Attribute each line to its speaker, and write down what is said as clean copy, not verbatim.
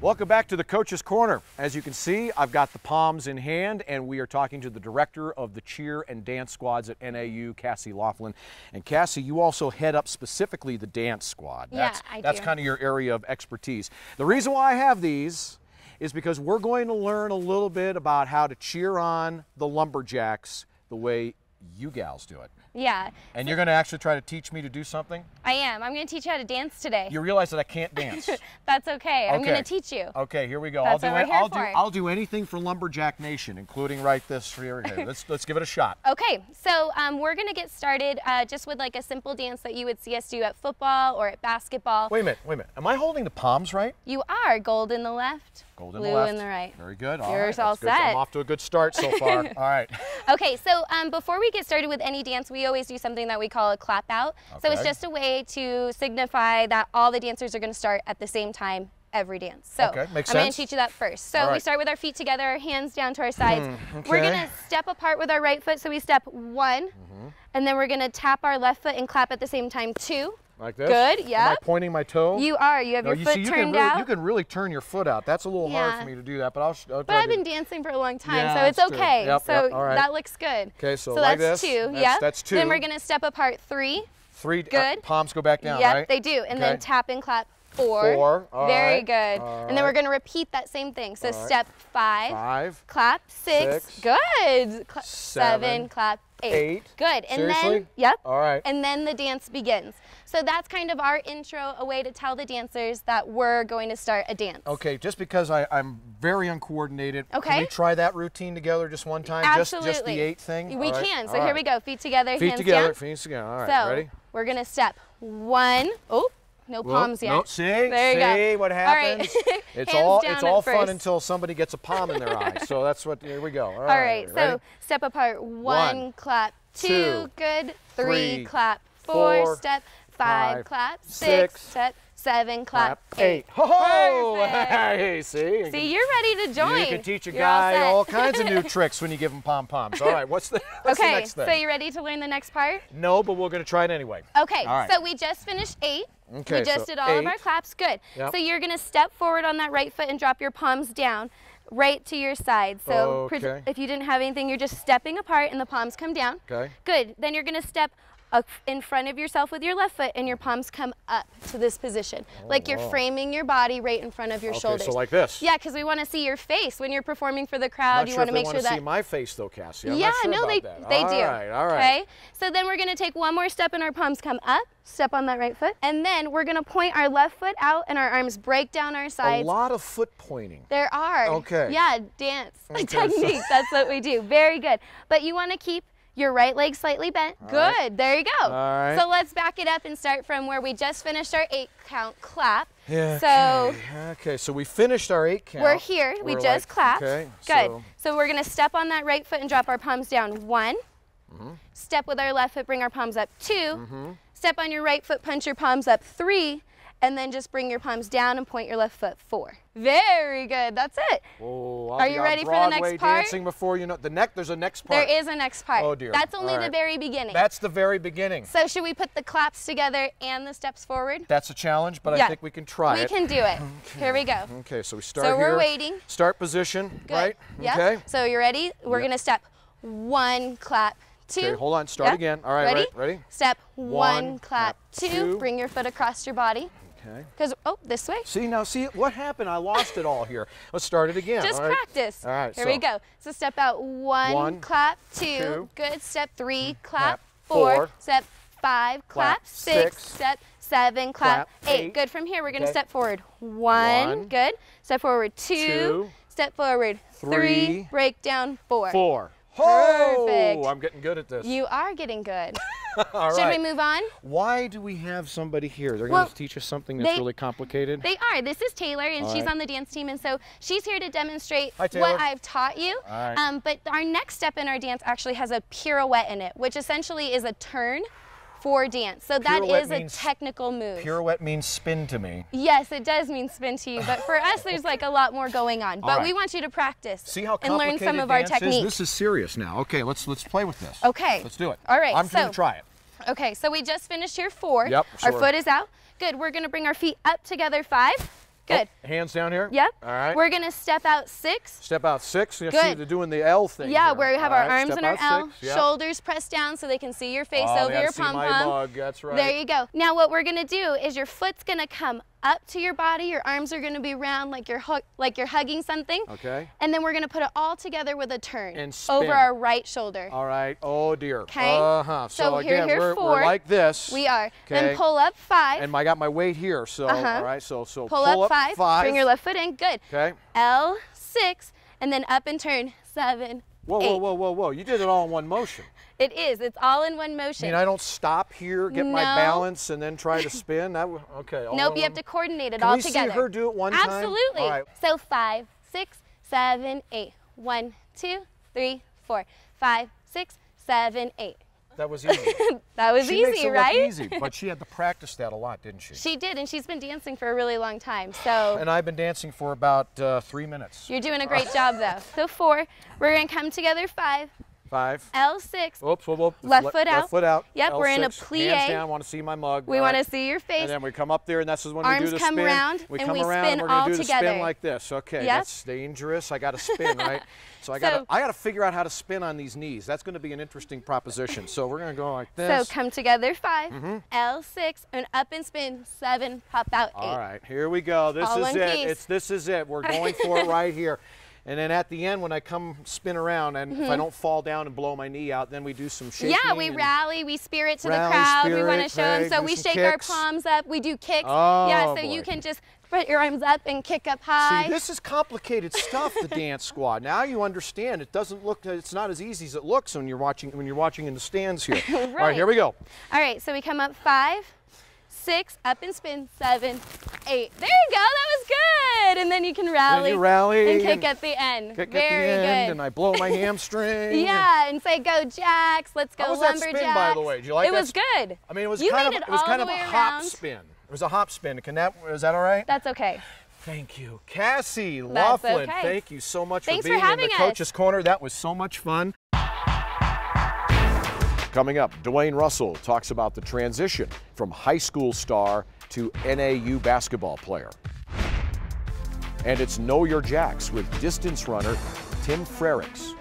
Speaker 1: Welcome back to the Coach's Corner. As you can see, I've got the palms in hand, and we are talking to the director of the cheer and dance squads at NAU, Cassie Laughlin. And Cassie, you also head up specifically the dance squad. That's kind of your area of expertise. The reason why I have these is because we're going to learn a little bit about how to cheer on the Lumberjacks the way you gals do it.
Speaker 2: Yeah.
Speaker 1: And you're going to actually try to teach me to do something?
Speaker 2: I am. I'm going to teach you how to dance today.
Speaker 1: You realize that I can't dance.
Speaker 2: That's okay. I'm going to teach you.
Speaker 1: Okay, here we go.
Speaker 2: That's what we're here for.
Speaker 1: I'll do anything for Lumberjack Nation, including right this here. Let's give it a shot.
Speaker 2: Okay, so we're going to get started just with like a simple dance that you would see us do at football or at basketball.
Speaker 1: Wait a minute. Am I holding the palms right?
Speaker 2: You are. Gold in the left.
Speaker 1: Gold in
Speaker 2: blue
Speaker 1: the left.
Speaker 2: in the right.
Speaker 1: Very good.
Speaker 2: You're all set.
Speaker 1: I'm off to a good start so far. All right.
Speaker 2: Okay, so before we get started with any dance, we always do something that we call a clap out. Okay. So it's just a way to signify that all the dancers are going to start at the same time every dance. So
Speaker 1: okay, makes
Speaker 2: I'm going to teach you that first. So we start with our feet together, our hands down to our sides.
Speaker 1: Okay.
Speaker 2: We're going to step apart with our right foot. So we step one, and then we're going to tap our left foot and clap at the same time, two.
Speaker 1: Like this?
Speaker 2: Good, yeah.
Speaker 1: Am I pointing my toe?
Speaker 2: You are. You have your foot turned out.
Speaker 1: You can really turn your foot out. That's a little hard for me to do that, but I'll try
Speaker 2: But I've been dancing for a long time, so it's okay.
Speaker 1: Yep,
Speaker 2: so
Speaker 1: all right.
Speaker 2: that looks good.
Speaker 1: Okay, so
Speaker 2: that's
Speaker 1: like this.
Speaker 2: Two.
Speaker 1: That's two.
Speaker 2: Then we're going to step apart three.
Speaker 1: Three.
Speaker 2: Good.
Speaker 1: Palms go back down,
Speaker 2: yep,
Speaker 1: right?
Speaker 2: They do. And then tap and clap. Four.
Speaker 1: Four. All
Speaker 2: Very
Speaker 1: right.
Speaker 2: good. And then we're going to repeat that same thing. So step five.
Speaker 1: Five.
Speaker 2: Clap. Six. Good. Seven. Clap. Eight. Good. And
Speaker 1: Seriously?
Speaker 2: then,
Speaker 1: All right.
Speaker 2: And then the dance begins. So that's kind of our intro, a way to tell the dancers that we're going to start a dance.
Speaker 1: Okay, just because I'm very uncoordinated, can we try that routine together just one time?
Speaker 2: Absolutely.
Speaker 1: Just the 8 thing?
Speaker 2: We can. So here we go. Feet together,
Speaker 1: feet
Speaker 2: hands
Speaker 1: together,
Speaker 2: down.
Speaker 1: Feet together. All right,
Speaker 2: so
Speaker 1: ready?
Speaker 2: We're going to step one. Oh, no palms yet.
Speaker 1: No, see?
Speaker 2: There you go.
Speaker 1: See what happens?
Speaker 2: All right.
Speaker 1: It's
Speaker 2: hands
Speaker 1: all fun until somebody gets a palm in their eye. So that's what, here we go. All
Speaker 2: right.
Speaker 1: Ready?
Speaker 2: So step apart. One, clap. Two, good. Three, clap. Four, step. Five, clap. Six, step. Seven, clap. Eight.
Speaker 1: Ho-ho! Hey, see?
Speaker 2: See, you're ready to join.
Speaker 1: You can teach a guy all kinds of new tricks when you give him pom-poms. All right, what's the next thing?
Speaker 2: So you ready to learn the next part?
Speaker 1: No, but we're going to try it anyway.
Speaker 2: Okay, so we just finished 8.
Speaker 1: Okay,
Speaker 2: we just did all of our claps. Good. Yep. So you're going to step forward on that right foot and drop your palms down right to your side. So if you didn't have anything, you're just stepping apart and the palms come down.
Speaker 1: Okay.
Speaker 2: Good. Then you're going to step up in front of yourself with your left foot and your palms come up to this position. Like you're framing your body right in front of your shoulders.
Speaker 1: So like this?
Speaker 2: Yeah, because we want to see your face when you're performing for the crowd. You want to make sure that...
Speaker 1: They want to see my face though, Cassie. I'm
Speaker 2: yeah,
Speaker 1: not sure
Speaker 2: no,
Speaker 1: about that.
Speaker 2: They do.
Speaker 1: All right.
Speaker 2: Okay, so then we're going to take one more step and our palms come up. Step on that right foot. And then we're going to point our left foot out and our arms break down our sides.
Speaker 1: A lot of foot pointing.
Speaker 2: There are.
Speaker 1: Okay.
Speaker 2: Yeah, dance technique. That's what we do. Very good. But you want to keep your right leg slightly bent. Good. There you go.
Speaker 1: All right.
Speaker 2: So let's back it up and start from where we just finished our 8 count clap.
Speaker 1: Yeah. Okay, so we finished our 8 count.
Speaker 2: We're here. We just clapped.
Speaker 1: Okay.
Speaker 2: Good. So we're going to step on that right foot and drop our palms down. 1. Step with our left foot, bring our palms up. 2. Step on your right foot, punch your palms up. 3. And then just bring your palms down and point your left foot. 4. Very good. That's it.
Speaker 1: Oh,
Speaker 2: are you ready for the next part?
Speaker 1: Dancing before you know there's a next part.
Speaker 2: There is a next part.
Speaker 1: Oh dear.
Speaker 2: That's only the very beginning.
Speaker 1: That's the very beginning.
Speaker 2: So should we put the claps together and the steps forward?
Speaker 1: That's a challenge, but I think we can try it.
Speaker 2: We can do it. Here we go.
Speaker 1: Okay, so we start here.
Speaker 2: So we're waiting.
Speaker 1: Start position, right?
Speaker 2: Yep.
Speaker 1: Okay.
Speaker 2: So you ready? We're going to step 1, clap, 2.
Speaker 1: Okay, hold on. Start again. All right, ready?
Speaker 2: Step 1, clap, 2. Bring your foot across your body.
Speaker 1: Okay.
Speaker 2: Because, this way.
Speaker 1: See, what happened? I lost it all here. Let's start it again.
Speaker 2: Just practice.
Speaker 1: All right.
Speaker 2: Here we go. So step out 1, clap, 2. Good. Step 3, clap, 4. Step 5, clap, 6. Step 7, clap, 8. Good. From here, we're going to step forward 1. Good. Step forward 2. Step forward 3. Break down 4.
Speaker 1: 4.
Speaker 2: Perfect.
Speaker 1: Oh, I'm getting good at this.
Speaker 2: You are getting good.
Speaker 1: All
Speaker 2: Should we move on?
Speaker 1: Why do we have somebody here? They're going to teach us something that's really complicated?
Speaker 2: They are. This is Taylor, and she's on the dance team, and so she's here to demonstrate what I've taught you.
Speaker 1: All right.
Speaker 2: But our next step in our dance actually has a pirouette in it, which essentially is a turn for dance. So that is a technical move.
Speaker 1: Pirouette means spin to me.
Speaker 2: Yes, it does mean spin to you, but for us there's like a lot more going on. But we want you to practice.
Speaker 1: See how
Speaker 2: and learn some of our techniques.
Speaker 1: This is serious now. Okay, let's play with this.
Speaker 2: Okay.
Speaker 1: Let's do it.
Speaker 2: All right.
Speaker 1: I'm going to try it.
Speaker 2: Okay, so we just finished here 4.
Speaker 1: Yep,
Speaker 2: Our foot is out. Good. We're going to bring our feet up together. 5. Good.
Speaker 1: Oh, hands down here?
Speaker 2: Yep.
Speaker 1: All right.
Speaker 2: We're going to step out 6.
Speaker 1: Step out 6. You
Speaker 2: Good.
Speaker 1: see they're doing the L thing.
Speaker 2: Yeah,
Speaker 1: here.
Speaker 2: where we have
Speaker 1: All
Speaker 2: our
Speaker 1: right,
Speaker 2: arms
Speaker 1: step
Speaker 2: in our
Speaker 1: out
Speaker 2: L,
Speaker 1: 6. Yep.
Speaker 2: shoulders pressed down so they can see your face over
Speaker 1: they
Speaker 2: your
Speaker 1: see my
Speaker 2: pom-pom.
Speaker 1: mug. That's right.
Speaker 2: There you go. Now what we're going to do is your foot's going to come up to your body. Your arms are going to be round like you're hugging something.
Speaker 1: Okay.
Speaker 2: And then we're going to put it all together with a turn
Speaker 1: And spin.
Speaker 2: over our right shoulder.
Speaker 1: All right. Oh dear.
Speaker 2: Okay.
Speaker 1: So again,
Speaker 2: here,
Speaker 1: we're
Speaker 2: 4.
Speaker 1: like this.
Speaker 2: We are.
Speaker 1: Okay.
Speaker 2: Then pull up 5.
Speaker 1: And I got my weight here. So all right. So
Speaker 2: pull up 5. Bring your left foot in. Good.
Speaker 1: Okay.
Speaker 2: L, 6, and then up and turn 7.
Speaker 1: Whoa,
Speaker 2: 8.
Speaker 1: whoa, whoa, whoa, whoa! You did it all in one motion.
Speaker 2: It is. It's all in one motion.
Speaker 1: I mean, I don't stop here, get my
Speaker 2: No.
Speaker 1: balance, and then try to spin. Okay. all
Speaker 2: Nope,
Speaker 1: in
Speaker 2: you have
Speaker 1: one-
Speaker 2: to coordinate it
Speaker 1: Can
Speaker 2: all
Speaker 1: we
Speaker 2: together.
Speaker 1: see her do it one time?
Speaker 2: Absolutely.
Speaker 1: All right.
Speaker 2: So 5, 6, 7, 8. 1, 2, 3, 4. 5, 6, 7, 8.
Speaker 1: That was easy.
Speaker 2: That was
Speaker 1: She makes
Speaker 2: easy,
Speaker 1: it
Speaker 2: right?
Speaker 1: look easy, but she had to practice that a lot, didn't she?
Speaker 2: She did, and she's been dancing for a really long time. So
Speaker 1: And I've been dancing for about 3 minutes.
Speaker 2: you're doing a great job, though. So 4, we're going to come together 5,
Speaker 1: 5.
Speaker 2: L6.
Speaker 1: Oops, whoop, whoop.
Speaker 2: Left foot out.
Speaker 1: Left foot out.
Speaker 2: Yep, we're in a
Speaker 1: L6.
Speaker 2: plie.
Speaker 1: Hands down, want to see my mug.
Speaker 2: We
Speaker 1: All
Speaker 2: want to
Speaker 1: right.
Speaker 2: see your face.
Speaker 1: And then we come up there, and this is when we
Speaker 2: Arms
Speaker 1: do the
Speaker 2: come
Speaker 1: spin.
Speaker 2: round,
Speaker 1: we
Speaker 2: and
Speaker 1: come
Speaker 2: we
Speaker 1: around,
Speaker 2: spin
Speaker 1: we're going
Speaker 2: all
Speaker 1: to do the
Speaker 2: together.
Speaker 1: spin like this. Okay,
Speaker 2: Yep.
Speaker 1: that's dangerous. I got to spin, right? So I got to figure out how to spin on these knees. That's going to be an interesting proposition. So we're going to go like this.
Speaker 2: So come together 5, L6, and up and spin 7, pop out 8.
Speaker 1: All right, here we go. This
Speaker 2: All
Speaker 1: is
Speaker 2: one
Speaker 1: it.
Speaker 2: piece.
Speaker 1: This is it. We're going for it right here. And then at the end, when I come spin around, and if I don't fall down and blow my knee out, then we do some shaking.
Speaker 2: Yeah, we
Speaker 1: and-
Speaker 2: rally, we spirit to the
Speaker 1: Rally,
Speaker 2: crowd. We want to
Speaker 1: spirit,
Speaker 2: show them.
Speaker 1: right,
Speaker 2: So
Speaker 1: do
Speaker 2: we
Speaker 1: some
Speaker 2: shake our
Speaker 1: kicks.
Speaker 2: palms up. We do kicks.
Speaker 1: Oh,
Speaker 2: yeah, so
Speaker 1: boy.
Speaker 2: you can just put your arms up and kick up high.
Speaker 1: See, this is complicated stuff, the dance squad. Now you understand. It doesn't look. It's not as easy as it looks when you're watching in the stands here. All right, here we go.
Speaker 2: All right, so we come up 5, 6, up and spin 7, 8. There you go. That was good. And then you can rally.
Speaker 1: Then you rally
Speaker 2: and kick
Speaker 1: and
Speaker 2: at the end.
Speaker 1: Kick
Speaker 2: Very
Speaker 1: at the end,
Speaker 2: good.
Speaker 1: and I blow my hamstring.
Speaker 2: Yeah, and say go Jacks. Let's go
Speaker 1: How was that
Speaker 2: lumberjacks.
Speaker 1: spin, by the way? Did you like
Speaker 2: it
Speaker 1: that
Speaker 2: was
Speaker 1: spin?
Speaker 2: good.
Speaker 1: I mean, it was
Speaker 2: You
Speaker 1: kind
Speaker 2: made
Speaker 1: of
Speaker 2: it
Speaker 1: it was
Speaker 2: all
Speaker 1: kind
Speaker 2: the
Speaker 1: of a
Speaker 2: way
Speaker 1: hop
Speaker 2: around.
Speaker 1: spin. It was a hop spin. Is that all right?
Speaker 2: That's okay.
Speaker 1: Thank you. Cassie
Speaker 2: That's
Speaker 1: Laughlin,
Speaker 2: okay.
Speaker 1: thank you so much
Speaker 2: Thanks
Speaker 1: for being
Speaker 2: for
Speaker 1: in the
Speaker 2: having us.
Speaker 1: Coach's Corner. That was so much fun. Coming up, Dwayne Russell talks about the transition from high school star to NAU basketball player. And it's Know Your Jacks with distance runner Tim Frericks.